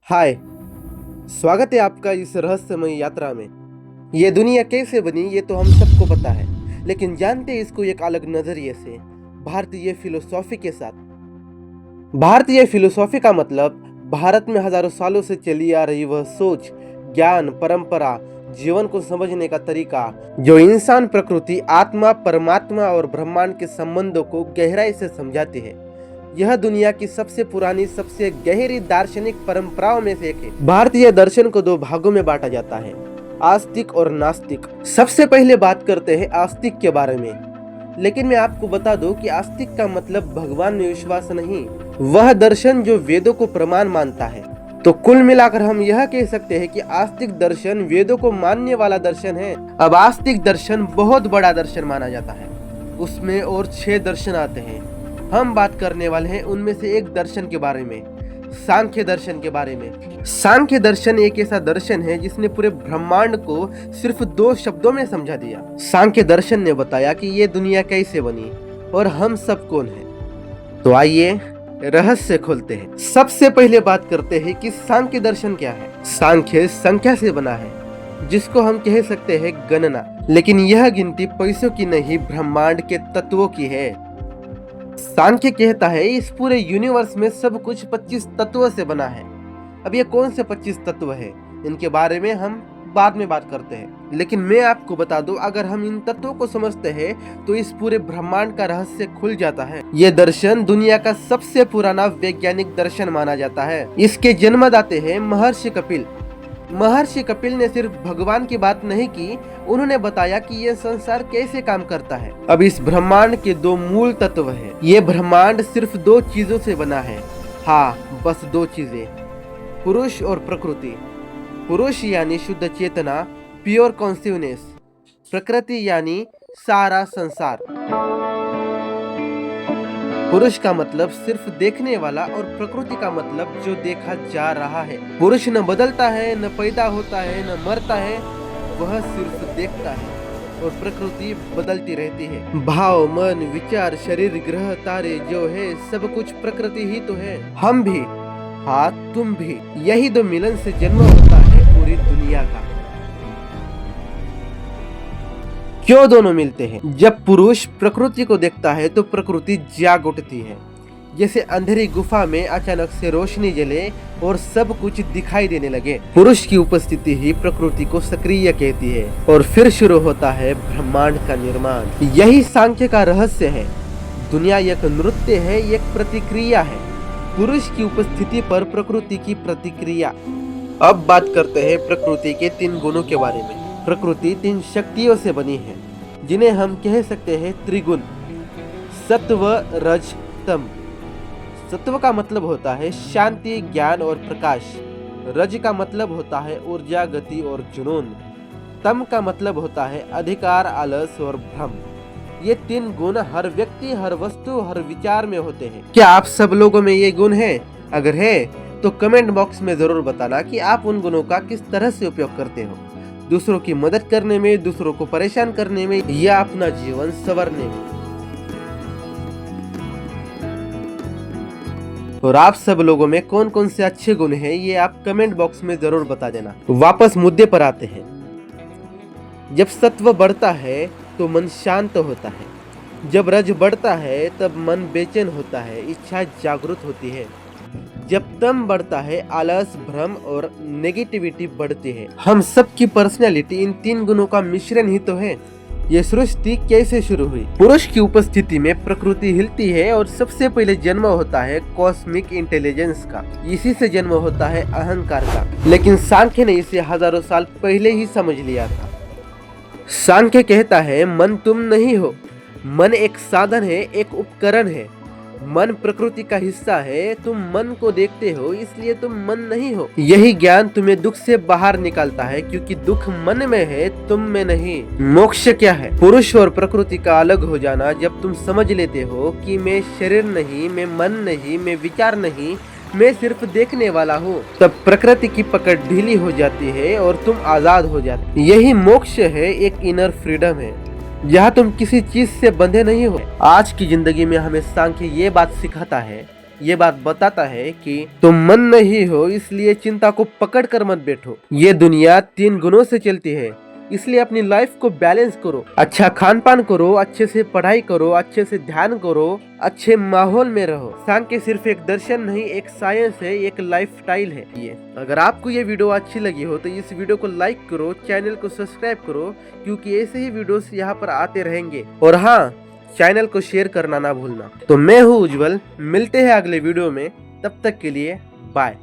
हाय। स्वागत है आपका इस रहस्यमय यात्रा में। ये दुनिया कैसे बनी ये तो हम सबको पता है, लेकिन जानते हैं इसको एक अलग नजरिए से, भारतीय फिलोसॉफी के साथ। भारतीय फिलोसॉफी का मतलब भारत में हजारों सालों से चली आ रही वह सोच, ज्ञान, परंपरा, जीवन को समझने का तरीका जो इंसान, प्रकृति, आत्मा, परमात्मा और ब्रह्मांड के संबंधों को गहराई से समझाती है। यह दुनिया की सबसे पुरानी, सबसे गहरी दार्शनिक परंपराओं में से एक है। भारतीय दर्शन को दो भागों में बांटा जाता है, आस्तिक और नास्तिक। सबसे पहले बात करते हैं आस्तिक के बारे में, लेकिन मैं आपको बता दूं कि आस्तिक का मतलब भगवान में विश्वास नहीं, वह दर्शन जो वेदों को प्रमाण मानता है। तो कुल मिलाकर हम यह कह सकते हैं कि आस्तिक दर्शन वेदों को मानने वाला दर्शन है। अब आस्तिक दर्शन बहुत बड़ा दर्शन माना जाता है, उसमें और 6 दर्शन आते हैं। हम बात करने वाले हैं उनमें से एक दर्शन के बारे में, सांख्य दर्शन के बारे में। सांख्य दर्शन एक ऐसा दर्शन है जिसने पूरे ब्रह्मांड को सिर्फ 2 शब्दों में समझा दिया। सांख्य दर्शन ने बताया कि ये दुनिया कैसे बनी और हम सब कौन हैं। तो आइए रहस्य खोलते हैं। सबसे पहले बात करते हैं कि सांख्य दर्शन क्या है। सांख्य संख्या से बना है, जिसको हम कह सकते हैं गणना, लेकिन यह गिनती पैसों की नहीं, ब्रह्मांड के तत्वों की है। सांख्य कहता है इस पूरे यूनिवर्स में सब कुछ 25 तत्वों से बना है। अब ये कौन से 25 तत्व है, इनके बारे में हम बाद में बात करते हैं, लेकिन मैं आपको बता दूं, अगर हम इन तत्वों को समझते हैं तो इस पूरे ब्रह्मांड का रहस्य खुल जाता है। ये दर्शन दुनिया का सबसे पुराना वैज्ञानिक दर्शन माना जाता है। इसके जन्मदाते हैं महर्षि कपिल। महर्षि कपिल ने सिर्फ भगवान की बात नहीं की, उन्होंने बताया कि यह संसार कैसे काम करता है। अब इस ब्रह्मांड के 2 मूल तत्व हैं। ये ब्रह्मांड सिर्फ 2 चीजों से बना है। हाँ, बस 2 चीजें, पुरुष और प्रकृति। पुरुष यानी शुद्ध चेतना, प्योर कॉन्शियसनेस। प्रकृति यानी सारा संसार। पुरुष का मतलब सिर्फ देखने वाला और प्रकृति का मतलब जो देखा जा रहा है। पुरुष न बदलता है, न पैदा होता है, न मरता है, वह सिर्फ देखता है और प्रकृति बदलती रहती है। भाव, मन, विचार, शरीर, ग्रह, तारे जो है सब कुछ प्रकृति ही तो है। हम भी, हाँ तुम भी, यही 2 मिलन से जन्म होता है पूरी दुनिया का। क्यों दोनों मिलते हैं? जब पुरुष प्रकृति को देखता है तो प्रकृति जाग उठती है, जैसे अंधेरी गुफा में अचानक से रोशनी जले और सब कुछ दिखाई देने लगे। पुरुष की उपस्थिति ही प्रकृति को सक्रिय कहती है और फिर शुरू होता है ब्रह्मांड का निर्माण। यही सांख्य का रहस्य है। दुनिया एक नृत्य है, एक प्रतिक्रिया है, पुरुष की उपस्थिति पर प्रकृति की प्रतिक्रिया। अब बात करते हैं प्रकृति के 3 गुणों के बारे में। प्रकृति 3 शक्तियों से बनी है, जिन्हें हम कह सकते हैं त्रिगुण, सत्व, रज, तम। सत्व का मतलब होता है शांति, ज्ञान और प्रकाश। रज का मतलब होता है ऊर्जा, गति और जुनून। तम का मतलब होता है अधिकार, आलस और भ्रम। ये 3 गुण हर व्यक्ति, हर वस्तु, हर विचार में होते हैं। क्या आप सब लोगों में ये गुण है? अगर है तो कमेंट बॉक्स में जरूर बताना कि आप उन गुणों का किस तरह से उपयोग करते हो, दूसरों की मदद करने में, दूसरों को परेशान करने में या अपना जीवन संवारने में। और आप सब लोगों में कौन कौन से अच्छे गुण हैं ये आप कमेंट बॉक्स में जरूर बता देना। वापस मुद्दे पर आते हैं। जब सत्व बढ़ता है तो मन शांत होता है। जब रज बढ़ता है तब मन बेचैन होता है, इच्छा जागृत होती है। जब तम बढ़ता है, आलस, भ्रम और नेगेटिविटी बढ़ती है। हम सब की पर्सनैलिटी इन 3 गुणों का मिश्रण ही तो है। ये सृष्टि कैसे शुरू हुई? पुरुष की उपस्थिति में प्रकृति हिलती है और सबसे पहले जन्म होता है कॉस्मिक इंटेलिजेंस का। इसी से जन्म होता है अहंकार का। लेकिन सांख्य ने इसे हजारों साल पहले ही समझ लिया था। सांख्य कहता है मन तुम नहीं हो, मन एक साधन है, एक उपकरण है। मन प्रकृति का हिस्सा है, तुम मन को देखते हो इसलिए तुम मन नहीं हो। यही ज्ञान तुम्हें दुख से बाहर निकालता है, क्योंकि दुख मन में है, तुम में नहीं। मोक्ष क्या है? पुरुष और प्रकृति का अलग हो जाना। जब तुम समझ लेते हो कि मैं शरीर नहीं, मैं मन नहीं, मैं विचार नहीं, मैं सिर्फ देखने वाला हूँ, तब प्रकृति की पकड़ ढीली हो जाती है और तुम आजाद हो जाते। यही मोक्ष है, एक इनर फ्रीडम है, जहाँ तुम किसी चीज से बंधे नहीं हो। आज की जिंदगी में हमें सांख्य ये बात सिखाता है ये बात बताता है कि तुम मन नहीं हो, इसलिए चिंता को पकड़ कर मत बैठो। ये दुनिया 3 गुणों से चलती है, इसलिए अपनी लाइफ को बैलेंस करो। अच्छा खान पान करो, अच्छे से पढ़ाई करो, अच्छे से ध्यान करो, अच्छे माहौल में रहो। सांख्य सिर्फ एक दर्शन नहीं, एक साइंस है, एक लाइफ स्टाइल है ये। अगर आपको ये वीडियो अच्छी लगी हो तो इस वीडियो को लाइक करो, चैनल को सब्सक्राइब करो, क्योंकि ऐसे ही वीडियोस यहाँ पर आते रहेंगे। और हाँ, चैनल को शेयर करना ना भूलना। तो मैं हूँ उज्जवल, मिलते हैं अगले वीडियो में, तब तक के लिए बाय।